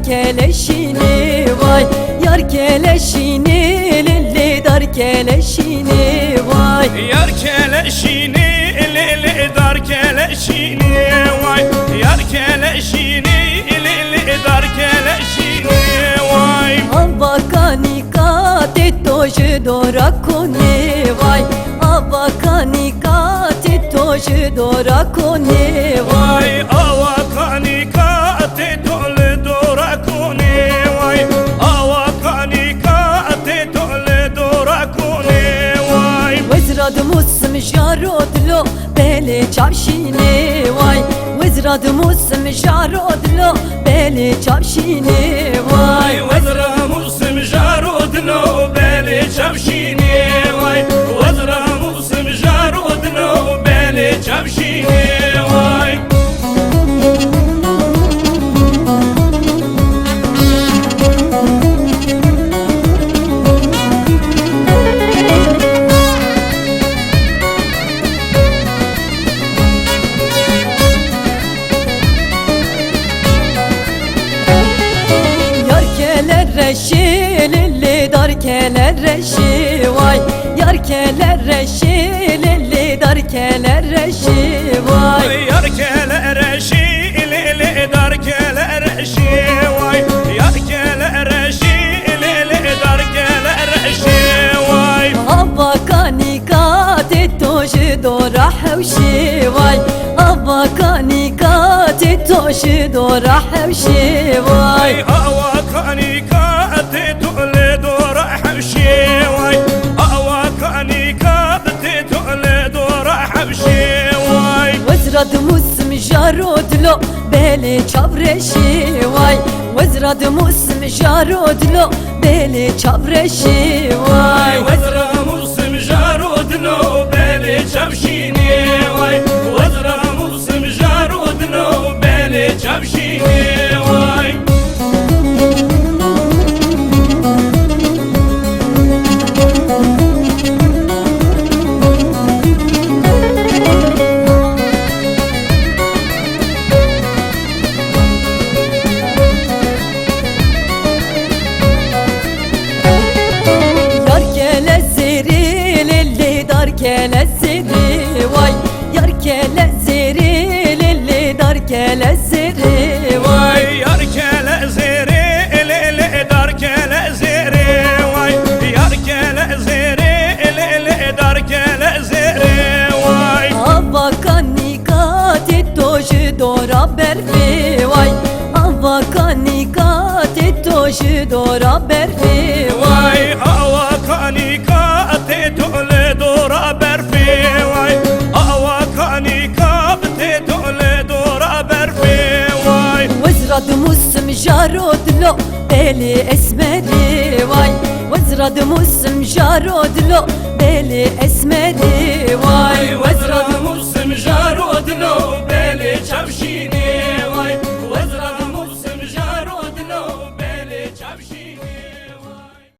keleşini vay, yar keleşini lili dar keleşini vay, yar keleşini lili dar keleşini vay, yar keleşini lili dar keleşini vay. Avakanika te toje dora kone vay, avakanika te toje dora kone vay, avakanika te tole dora kone vay, avakanika te tole dora kone vay. Wezrad musm jarodlo bele çavşine vay, wezrad musm jarodlo bele çavşine vay, wezra musm jarodlo bele çavşine vay, wezra musm jarodlo bele çavşine vay. reşi lili dar keler reşi vay, yar keler reşi lili dar keler reşi vay, yar keler reşi lili dar keler reşi vay, yar keler reşi lili dar keler reşi vay. avakanika te toje dora hevşi vay, avakanika te toje dora hevşi vay, avakanika te tole dora hevşi vay, avakanika te tole dora hevşi vay. wezrad musm jarodlo bele çavreşi vay, wezrad musm jarodlo bele çavreşi vay, wezra musm jarodlo bele çavşini vay, wezra musm jarodlo bele çavşini vay. keleziri vay, yar keleziri lili dar keleziri vay, yar keleziri lili dar keleziri vay, yar keleziri lili dar keleziri vay. avakanika te toje dora berfi vay, avakanika te toje dora berfi vay, avakanika te tole dora berfi vay, avakanika te tole dora berfi vay. wezrad musm jarodlo beli esmeri vay, wezrad musm jarodlo beli esmeri vay, wezra musm